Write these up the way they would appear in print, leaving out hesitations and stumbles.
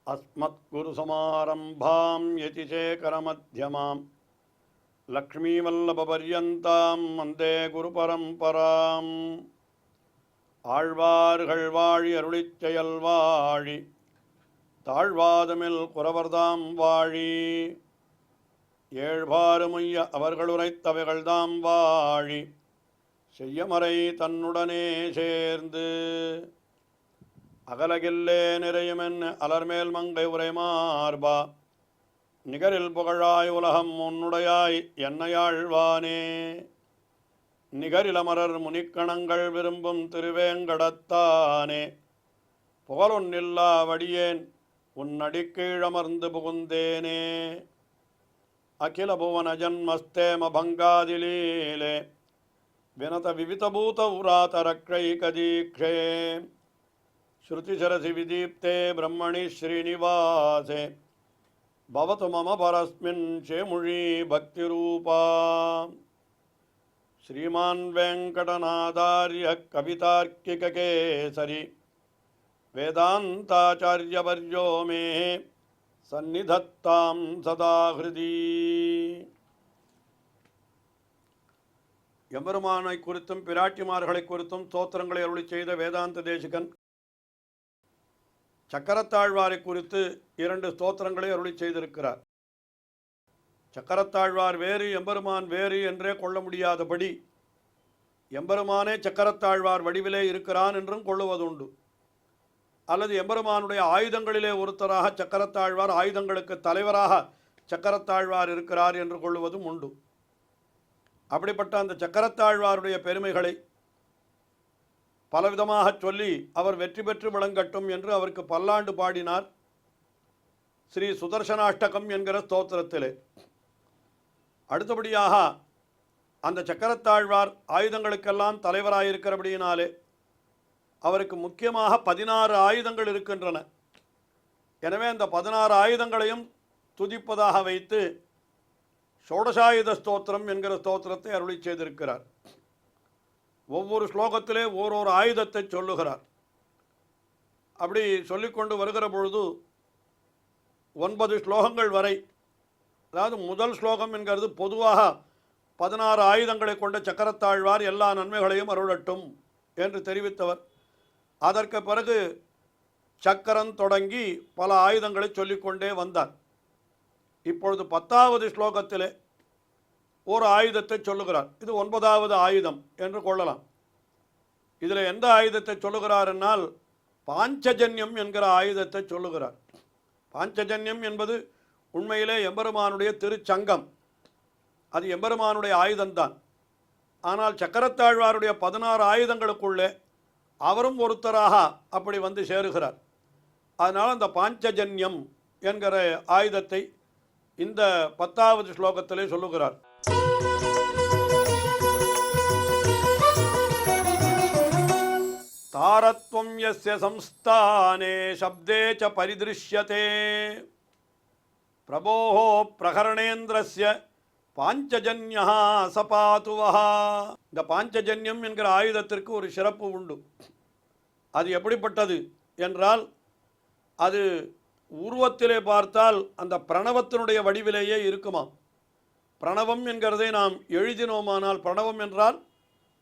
अस्मत्कुरुसमारम्भां यतिशेखरमध्यमां लक्ष्मीवल्लभपर्यन्तां वन्दे गुरुपरम्पराम् ஆழ்வார்கள் வாழி அருளிச் செயல் வாழி தாழ்வாதமில் குறவர்தாம் வாழி ஏழ்பாறுமுய்ய அவர்களுரைத்தவைகள்தாம் வாழி செய்யமறை தன்னுடனே சேர்ந்து அகலகில்லே நிறையுமென் அலர்மேல் மங்கை உரைமார்பா நிகரில் புகழாய் உலகம் உன்னுடையாய் என்னையாழ்வானே நிகரிலமரர் முனிக்கணங்கள் விரும்பும் திருவேங்கடத்தானே புகழொன்னில்லா வடியேன் உன்னடிக்கீழமர்ந்து புகுந்தேனே அகில புவன ஜன்மஸ்தேம பங்காதிலீலே வினத விவிதபூத உராதரக்ஷைகதீக்ஷே ஸ்ருதிசரசி விதீப்தே பிரம்மணி ஸ்ரீனிவாசே பவது மம பரஸ்மின் சேமுழி பக்திரூபா श्रीमान वेंकटनाथार्य कवितार्किककेसरी वेदांताचार्यवर्यो मे सन्निधत्तां सदा हृदि எம்பெருமானை குறித்தும் பிராட்டிமார்களை குறித்தும் ஸ்தோத்திரங்களை அருளி செய்த வேதாந்த தேசிகன் சக்கரத்தாழ்வாரை குறித்து 2 ஸ்தோத்திரங்களை அருளி செய்திருக்கிறார். சக்கரத்தாழ்வார் வேறு எம்பெருமான் வேறு என்றே கொள்ள முடியாதபடி எம்பெருமானே சக்கரத்தாழ்வார் வடிவிலே இருக்கிறான் என்றும் கொள்ளுவதுண்டு. அல்லது எம்பெருமானுடைய ஆயுதங்களிலே ஒருத்தராக சக்கரத்தாழ்வார், ஆயுதங்களுக்கு தலைவராக சக்கரத்தாழ்வார் இருக்கிறார் என்று கொள்ளுவதும் உண்டு. அப்படிப்பட்ட அந்த சக்கரத்தாழ்வாருடைய பெருமைகளை பலவிதமாக சொல்லி அவர் வெற்றி பெற்று விளங்கட்டும் என்று அவருக்கு பல்லாண்டு பாடினார் ஸ்ரீ சுதர்சனாஷ்டகம் என்கிற ஸ்தோத்திரத்திலே. அடுத்தபடியாக அந்த சக்கரத்தாழ்வார் ஆயுதங்களுக்கெல்லாம் தலைவராயிருக்கிறபடியினாலே அவருக்கு முக்கியமாக 16 ஆயுதங்கள் இருக்கின்றன. எனவே அந்த 16 ஆயுதங்களையும் துதிப்பதாக வைத்து ஷோடசாயுத ஸ்தோத்திரம் என்கிற ஸ்தோத்திரத்தை அருளி செய்திருக்கிறார். ஒவ்வொரு ஸ்லோகத்திலே ஓரொரு ஆயுதத்தை சொல்லுகிறார். அப்படி சொல்லிக்கொண்டு வருகிற பொழுது 9 ஸ்லோகங்கள் வரை, அதாவது முதல் ஸ்லோகம் என்கிறது பொதுவாக 16 ஆயுதங்களை கொண்ட சக்கரத்தாழ்வார் எல்லா நன்மைகளையும் அருளட்டும் என்று தெரிவித்தவர். அதற்கு பிறகு சக்கரம் தொடங்கி பல ஆயுதங்களை சொல்லிக்கொண்டே வந்தார். இப்பொழுது 10வது ஸ்லோகத்திலே ஒரு ஆயுதத்தை சொல்லுகிறார். இது 9வது ஆயுதம் என்று கொள்ளலாம். இதில் எந்த ஆயுதத்தை சொல்லுகிறார் என்னால் பாஞ்சஜன்யம் என்கிற ஆயுதத்தை சொல்லுகிறார். பாஞ்சஜன்யம் என்பது உண்மையிலே எம்பெருமானுடைய திருச்சங்கம். அது எம்பெருமானுடைய ஆயுதம்தான். ஆனால் சக்கரத்தாழ்வாருடைய 16 ஆயுதங்களுக்குள்ளே அவரும் ஒருத்தராக அப்படி வந்து சேருகிறார். அதனால் அந்த பாஞ்சஜன்யம் என்கிற ஆயுதத்தை இந்த 10வது ஸ்லோகத்திலே சொல்லுகிறார். தாரத்வம் யஸ்ய சம்ஸ்தானே சப்தே ச பரிதிருஷ்யதே பிரபோஹ பிரகரணேந்திரஸ்ய பாஞ்சஜன்யா சபாத்துவஹா. இந்த பாஞ்சஜன்யம் என்கிற ஆயுதத்திற்கு ஒரு சிறப்பு உண்டு. அது எப்படிப்பட்டது என்றால், அது உருவத்திலே பார்த்தால் அந்த பிரணவத்தினுடைய வடிவிலேயே இருக்குமாம். பிரணவம் என்கிறதை நாம் எழுதினோமானால், பிரணவம் என்றால்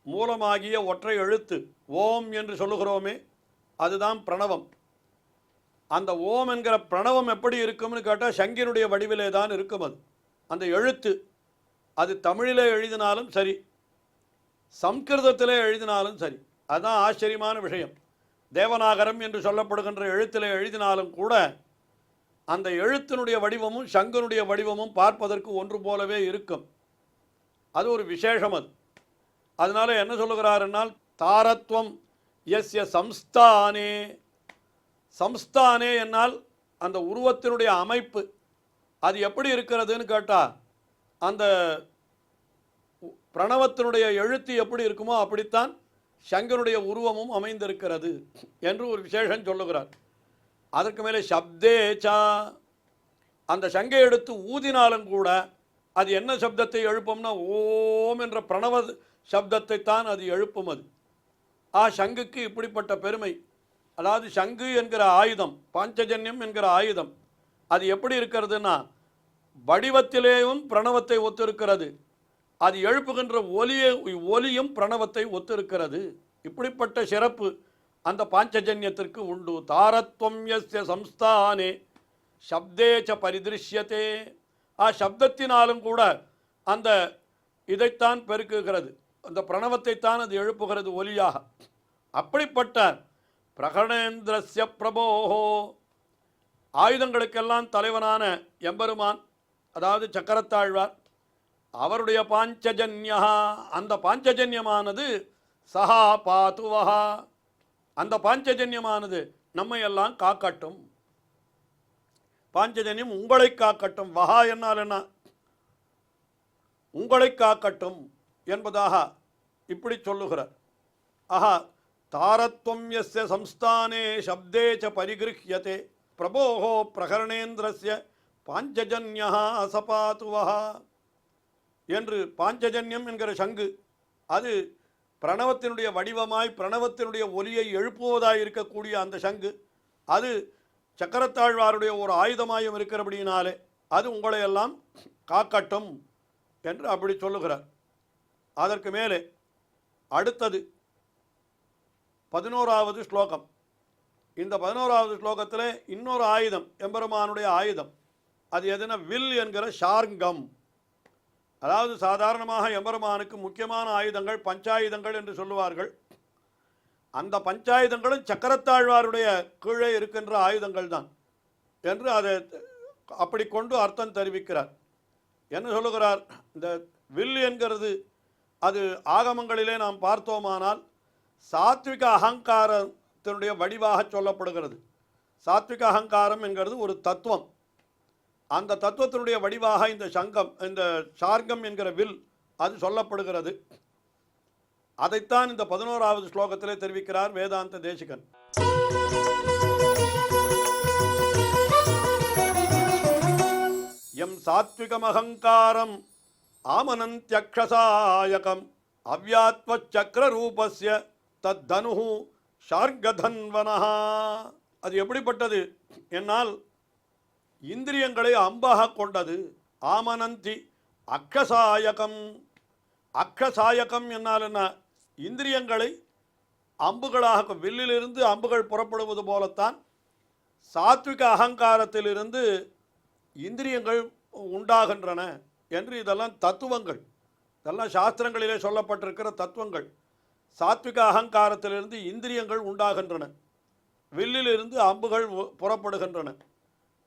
மூலமாகிய ஒற்றை எழுத்து ஓம் என்று சொல்லுகிறோமே, அதுதான் பிரணவம். அந்த ஓம் என்கிற பிரணவம் எப்படி இருக்கும்னு கேட்டால் சங்கினுடைய வடிவிலே தான் இருக்கும். அது அந்த எழுத்து அது தமிழிலே எழுதினாலும் சரி, சம்ஸ்கிருதத்திலே எழுதினாலும் சரி. அதுதான் ஆச்சரியமான விஷயம். தேவநாகரம் என்று சொல்லப்படுகின்ற எழுத்திலே எழுதினாலும் கூட அந்த எழுத்தினுடைய வடிவமும் சங்கனுடைய வடிவமும் பார்ப்பதற்கு ஒன்று போலவே இருக்கும். அது ஒரு விசேஷம். அது அதனால என்ன சொல்லுகிறார் என்னால், தாரத்வம் யஸ்ய சம்ஸ்தானே. சம்ஸ்தானே என்னால் அந்த உருவத்தினுடைய அமைப்பு அது எப்படி இருக்கிறதுன்னு கேட்டால், அந்த பிரணவத்தினுடைய எழுத்து எப்படி இருக்குமோ அப்படித்தான் சங்கனுடைய உருவமும் அமைந்திருக்கிறது என்று ஒரு விசேஷம் சொல்லுகிறார். அதற்கு மேலே சப்தேச்சா, அந்த சங்கை எடுத்து ஊதினாலும் கூட அது என்ன சப்தத்தை எழுப்பும்னா ஓம் என்ற பிரணவ சப்தத்தை தான் அது எழுப்பும். அது சங்குக்கு இப்படிப்பட்ட பெருமை. அதாவது சங்கு என்கிற ஆயுதம், பாஞ்சஜன்யம் என்கிற ஆயுதம், அது எப்படி இருக்கிறதுன்னா வடிவத்திலேயும் பிரணவத்தை ஒத்திருக்கிறது. அது எழுப்புகின்ற ஒலியும் பிரணவத்தை ஒத்திருக்கிறது. இப்படிப்பட்ட சிறப்பு அந்த பாஞ்சஜன்யத்திற்கு உண்டு. தாரத்வம் யஸ்ய சம்ஸ்தானே சப்தேச்ச பரிதிருஷ்யத்தே. சப்தத்தினாலும் கூட அந்த இதைத்தான் பெருக்குகிறது, அந்த பிரணவத்தைத்தான் அது எழுப்புகிறது ஒலியாக. அப்படிப்பட்ட பிரகணேந்திரஸ்ய பிரபோஹோ, ஆயுதங்களுக்கெல்லாம் தலைவனான எம்பெருமான், அதாவது சக்கரத்தாழ்வார், அவருடைய பாஞ்சஜன்யா, அந்த பாஞ்சஜன்யமானது சஹா பாத்துவஹா, அந்த பாஞ்சஜன்யமானது நம்மை எல்லாம் காக்கட்டும். பாஞ்சஜன்யம் உங்களை காக்கட்டும். வஹா என்னால் என்ன? உங்களை காக்கட்டும் என்பதாக இப்படி சொல்லுகிறார். ஆஹா, தாரத்வம் யஸ்ய சம்ஸ்தானே சப்தே ச பரிகிருஹ்யதே பிரபோஹோ பிரகரணேந்திரஸ்ய பாஞ்சஜன்யா அசபாத்துவஹா என்று பாஞ்சஜன்யம் என்கிற சங்கு, அது பிரணவத்தினுடைய வடிவமாய் பிரணவத்தினுடைய ஒலியை எழுப்புவதாய் இருக்கக்கூடிய அந்த சங்கு, அது சக்கரத்தாழ்வாருடைய ஒரு ஆயுதமாயும் இருக்கிறபடியினாலே அது உங்களை எல்லாம் காக்கட்டும் என்று அப்படி சொல்லுகிறார். அதற்கு மேலே அடுத்தது 11வது ஸ்லோகம். இந்த 11வது ஸ்லோகத்தில் இன்னொரு ஆயுதம், எம்பெருமானுடைய ஆயுதம், அது எதுனா வில் என்கிற ஷார்ங்கம். அதாவது சாதாரணமாக எம்பெருமானுக்கு முக்கியமான ஆயுதங்கள் பஞ்சாயுதங்கள் என்று சொல்லுவார்கள். அந்த பஞ்சாயுதங்களும் சக்கரத்தாழ்வாருடைய கீழே இருக்கின்ற ஆயுதங்கள் தான் என்று அதை அப்படி கொண்டு அர்த்தம் தெரிவிக்கிறார். என்ன சொல்லுகிறார்? இந்த வில் என்கிறது அது ஆகமங்களிலே நாம் பார்த்தோமானால் சாத்விக அகங்காரத்தினுடைய வடிவாக சொல்லப்படுகிறது. சாத்விக அகங்காரம் என்கிறது ஒரு தத்துவம். அந்த தத்துவத்தினுடைய வடிவாக இந்த சங்கம், இந்த ஷார்கம் என்கிற வில் அது சொல்லப்படுகிறது. அதைத்தான் இந்த 11வது ஸ்லோகத்திலே தெரிவிக்கிறார் வேதாந்த தேசிகன். எம் சாத்விகமஹங்காரம் ஆமனந்த்யக்ஷசாயகம் அவ்யாத்வச்சக்ரரூபஸ்ய தத்தனு ஷார்கதன்வனஹ. அது எப்படிப்பட்டது என்னால் இந்திரியங்களை அம்பாக கொண்டது. ஆமனந்தி அக்ஷசாயகம். அக்ஷசாயகம் என்னால் என்ன? இந்திரியங்களை அம்புகளாக, வில்லிலிருந்து அம்புகள் புறப்படுவது போலத்தான் சாத்விக அகங்காரத்திலிருந்து இந்திரியங்கள் உண்டாகின்றன என்று இதெல்லாம் தத்துவங்கள், இதெல்லாம் சாஸ்திரங்களிலே சொல்லப்பட்டிருக்கிற தத்துவங்கள். சாத்விக அகங்காரத்திலிருந்து இந்திரியங்கள் உண்டாகின்றன, வில்லிலிருந்து அம்புகள் புறப்படுகின்றன.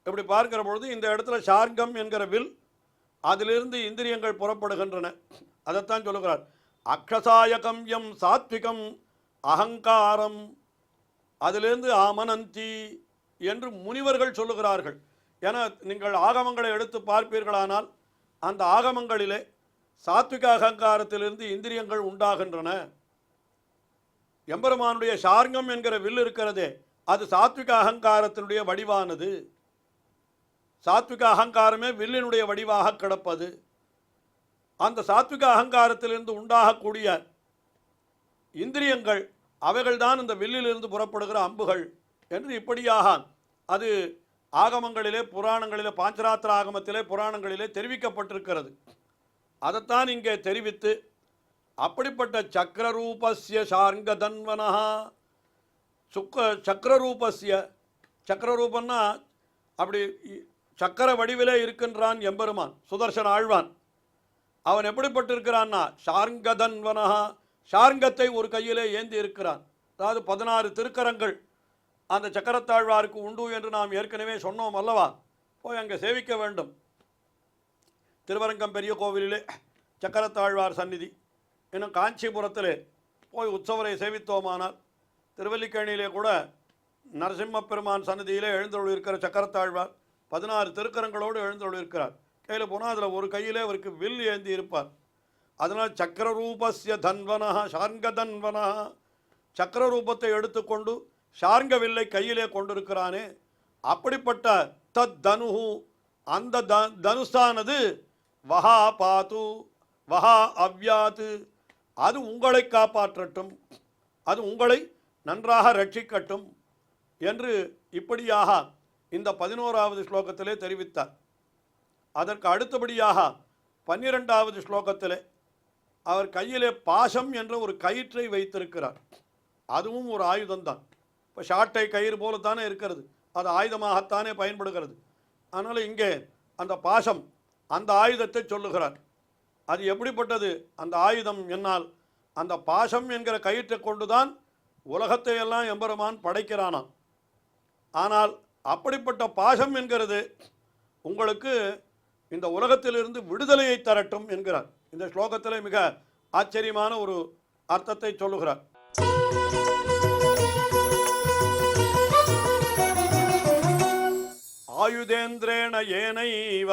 இப்படி பார்க்கிற பொழுது இந்த இடத்துல ஷார்கம் என்கிற வில், அதிலிருந்து இந்திரியங்கள் புறப்படுகின்றன. அதைத்தான் சொல்லுகிறார். அக்ஷசாயகம் எம் சாத்விகம் அகங்காரம், அதிலிருந்து ஆமனந்தி என்று முனிவர்கள் சொல்லுகிறார்கள். என நீங்கள் ஆகமங்களை எடுத்து பார்ப்பீர்களானால் அந்த ஆகமங்களிலே சாத்விக அகங்காரத்திலிருந்து இந்திரியங்கள் உண்டாகின்றன. எம்பெருமானுடைய ஷார்கம் என்கிற வில் இருக்கிறதே, அது சாத்விக அகங்காரத்தினுடைய வடிவானது. சாத்விக அகங்காரமே வில்லினுடைய வடிவாக கிடப்பது. அந்த சாத்விக அகங்காரத்திலிருந்து உண்டாகக்கூடிய இந்திரியங்கள், அவைகள்தான் இந்த வில்லிலிருந்து புறப்படுகிற அம்புகள் என்று இப்படியாக அது ஆகமங்களிலே, புராணங்களிலே, பாஞ்சராத்திர ஆகமத்திலே, புராணங்களிலே தெரிவிக்கப்பட்டிருக்கிறது. அதைத்தான் இங்கே தெரிவித்து, அப்படிப்பட்ட சக்கரரூபஸ்ய ஷார்ங்கதன்வனா, சக்கரரூபஸ்ய, சக்கரரூபன்னா அப்படி சக்கர வடிவிலே இருக்கின்றான் எம்பெருமான் சுதர்சன ஆழ்வான். அவன் எப்படிப்பட்டிருக்கிறான்னா ஷார்ங்கதன்வனா, ஷார்ங்கத்தை ஒரு கையிலே ஏந்தி இருக்கிறான். அதாவது 16 திருக்கரங்கள் அந்த சக்கரத்தாழ்வாருக்கு உண்டு என்று நாம் ஏற்கனவே சொன்னோம் அல்லவா? போய் அங்கே சேவிக்க வேண்டும். திருவரங்கம் பெரிய கோவிலிலே சக்கரத்தாழ்வார் சந்நிதி, இன்னும் காஞ்சிபுரத்திலே போய் உற்சவரை சேவித்தோமானால், திருவல்லிக்கேணியிலே கூட நரசிம்ம பெருமான் சன்னதியிலே எழுந்தருள் இருக்கிற சக்கரத்தாழ்வார் 16 திருக்கரங்களோடு எழுந்தருள் இருக்கிறார். கையில் போனால் அதில் ஒரு கையிலே அவருக்கு வில் ஏந்தி இருப்பார். அதனால் சக்கரரூபஸ்ய தன்வனா ஷார்ங்கதன்வனா, சக்கரரூபத்தை எடுத்துக்கொண்டு ஷார்ங்க வில்லை கையிலே கொண்டிருக்கிறானே, அப்படிப்பட்ட தத் தனு, அந்த தனுஷானது வஹா பாத்து வஹா அவ்யாத்து, அது உங்களை காப்பாற்றட்டும், அது உங்களை நன்றாக ரட்சிக்கட்டும். என்று இப்படியாக இந்த 11வது ஸ்லோகத்திலே தெரிவித்தார். அதற்கு அடுத்தபடியாக 12வது ஸ்லோகத்திலே அவர் கையிலே பாசம் என்ற ஒரு கயிற்றை வைத்திருக்கிறார். அதுவும் ஒரு ஆயுதம்தான். இப்போ ஷாட்டை கயிறு போலத்தானே இருக்கிறது, அது ஆயுதமாகத்தானே பயன்படுகிறது. அதனால் இங்கே அந்த பாசம், அந்த ஆயுதத்தை சொல்லுகிறார். அது எப்படிப்பட்டது அந்த ஆயுதம் என்னால், அந்த பாசம் என்கிற கயிற்றை கொண்டுதான் உலகத்தை எல்லாம் எம்பெருமான் படைக்கிறானாம். ஆனால் அப்படிப்பட்ட பாசம் என்கிறது உங்களுக்கு இந்த உலகத்திலிருந்து விடுதலையை தரட்டும் என்கிறார். இந்த ஸ்லோகத்தில் மிக ஆச்சரியமான ஒரு அர்த்தத்தை சொல்லுகிறார். ஆயுதேந்திரேண ஏனைவ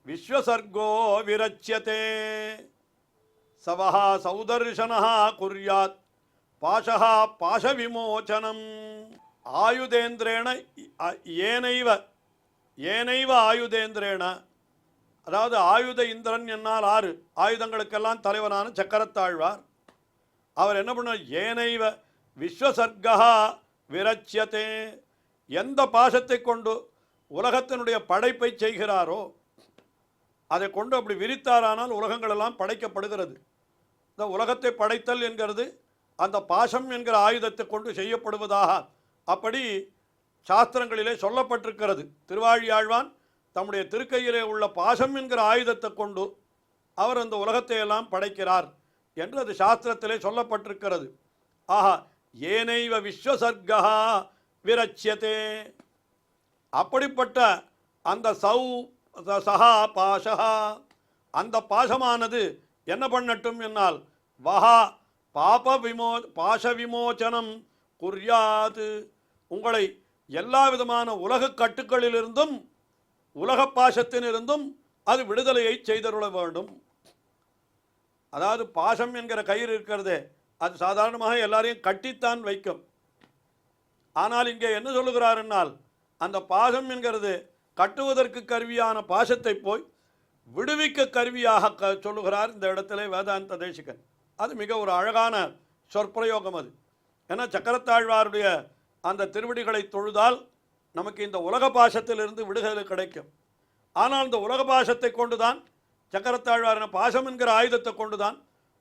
விஸ்வசர்கோ விரச்யதே சவஹா சௌதர்ஷனஹ குர்யாத் பாஷஹா பாஷவிமோச்சனம். ஆயுதேந்திரேண ஏனைவ, ஏனைவ ஆயுதேந்திரேண, அதாவது ஆயுத இந்திரன் என்னால் 6 ஆயுதங்களுக்கெல்லாம் தலைவனான சக்கரத்தாழ்வார். அவர் என்ன பண்ணார்? ஏனைவ விஸ்வசர்கா விரச்சியதே, எந்த பாசத்தை கொண்டு உலகத்தினுடைய படைப்பை செய்கிறாரோ அதை கொண்டு அப்படி விரித்தாரானால் உலகங்களெல்லாம் படைக்கப்படுகிறது. இந்த உலகத்தை படைத்தல் என்கிறது அந்த பாசம் என்கிற ஆயுதத்தை கொண்டு செய்யப்படுவதாக அப்படி சாஸ்திரங்களிலே சொல்லப்பட்டிருக்கிறது. திருவாழியாழ்வான் தம்முடைய திருக்கையிலே உள்ள பாசம் என்கிற ஆயுதத்தை கொண்டு அவர் அந்த உலகத்தை எல்லாம் படைக்கிறார் என்று அது சாஸ்திரத்திலே சொல்லப்பட்டிருக்கிறது. ஆஹா, ஏனைவ விஸ்வசர்கா விரச்சியதே, அப்படிப்பட்ட அந்த சஹா பாஷா, அந்த பாசமானது என்ன பண்ணட்டும் என்னால் வஹா பாஷ விமோச்சனம் குர்யாது, உங்களை எல்லா விதமான உலக கட்டுக்களிலிருந்தும் உலக பாசத்தினிருந்தும் அது விடுதலையை செய்தருள வேண்டும். அதாவது பாசம் என்கிற கயிறு இருக்கிறதே, அது சாதாரணமாக எல்லாரையும் கட்டித்தான் வைக்கும். ஆனால் இங்கே என்ன சொல்லுகிறார் என்னால், அந்த பாசம் என்கிறது கட்டுவதற்கு கருவியான பாசத்தை போய் விடுவிக்க கருவியாக சொல்லுகிறார் இந்த இடத்துல வேதாந்த தேசிகன். அது மிக ஒரு அழகான சொற்பிரயோகம் அது. ஏன்னா சக்கரத்தாழ்வாருடைய அந்த திருவடிகளை தொழுதால் நமக்கு இந்த உலக பாசத்திலிருந்து விடுதலை கிடைக்கும். ஆனால் இந்த உலக பாசத்தை கொண்டுதான் சக்கரத்தாழ்வாரின பாசம் என்கிற ஆயுதத்தை கொண்டுதான்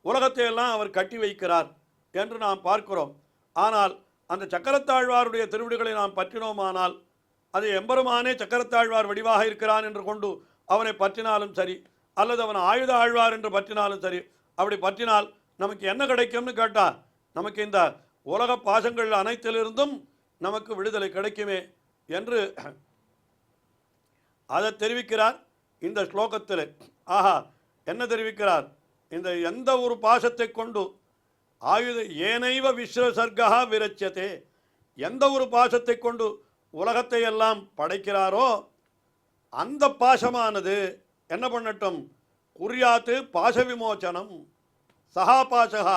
உலகத்தை எல்லாம் அவர் கட்டி வைக்கிறார் என்று நாம் பார்க்கிறோம். ஆனால் அந்த சக்கரத்தாழ்வாருடைய திருவடிகளை நாம் பற்றினோமானால் அது எம்பெருமானே சக்கரத்தாழ்வார் வடிவாக இருக்கிறான் என்று கொண்டு அவனை பற்றினாலும் சரி, அல்லது அவன் ஆயுத ஆழ்வார் என்று பற்றினாலும் சரி, அப்படி பற்றினால் நமக்கு என்ன கிடைக்கும்னு கேட்டால் நமக்கு இந்த உலக பாசங்கள் அனைத்திலிருந்தும் நமக்கு விடுதலை கிடைக்குமே என்று அதை தெரிவிக்கிறார் இந்த ஸ்லோகத்தில். ஆஹா, என்ன தெரிவிக்கிறார்? இந்த எந்த ஒரு பாசத்தை கொண்டு ஆயுத ஏனைவ விஸ்வசர்கா விரச்சியதே, எந்த ஒரு பாசத்தை கொண்டு உலகத்தை எல்லாம் படைக்கிறாரோ அந்த பாசமானது என்ன பண்ணட்டும்? குர்யாத்து பாச விமோச்சனம் சஹா பாசகா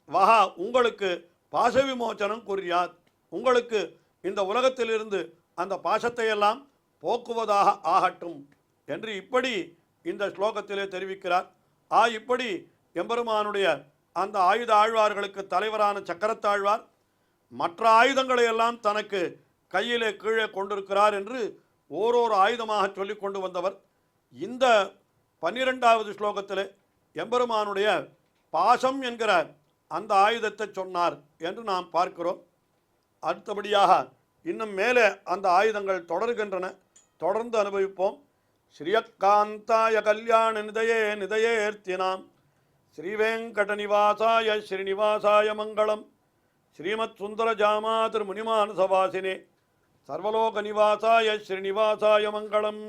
வஹா, உங்களுக்கு பாச விமோச்சனம் குர்யாத், உங்களுக்கு இந்த உலகத்திலிருந்து அந்த பாசத்தை எல்லாம் போக்குவதாக ஆகட்டும் என்று இப்படி இந்த ஸ்லோகத்திலே தெரிவிக்கிறார். இப்படி எம்பெருமானுடைய அந்த ஆயுத ஆழ்வார்களுக்கு தலைவரான சக்கரத்தாழ்வார் மற்ற ஆயுதங்களை எல்லாம் தனக்கு கையிலே கீழே கொண்டிருக்கிறார் என்று ஓரோரு ஆயுதமாக சொல்லி கொண்டு வந்தவர் இந்த 12வது ஸ்லோகத்தில் எம்பெருமானுடைய பாசம் என்கிற அந்த ஆயுதத்தை சொன்னார் என்று நாம் பார்க்கிறோம். அடுத்தபடியாக இன்னும் மேலே அந்த ஆயுதங்கள் தொடர்கின்றன, தொடர்ந்து அனுபவிப்போம். ஸ்ரீயக்காந்தாய கல்யாண நிதயே நிதயேர்த்தினாம் ஸ்ரீவேங்கட நிவாசாய ஸ்ரீனிவாசாய மங்களம். ஸ்ரீமத் சுந்தர ஜாமாதிர் முனிமானசவாசினே சர்வலோக நிவாசாய ஸ்ரீனிவாசாய மங்களம்.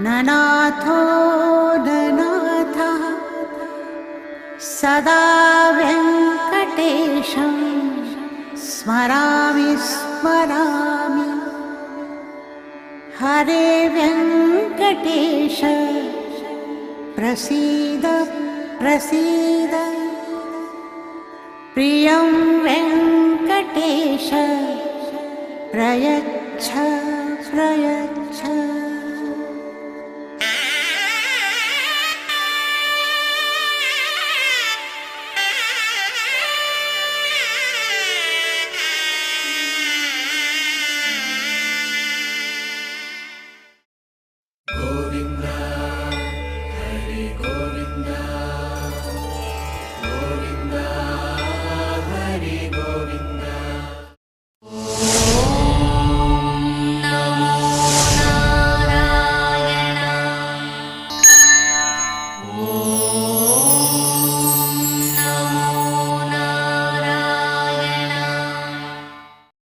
ननाथो ननाथः सदा वेङ्कटेशं स्मरामि स्मरामि. हरे वेङ्कटेश प्रसीद प्रसीद प्रियं वेङ्कटेश प्रयच्छ प्रयच्छ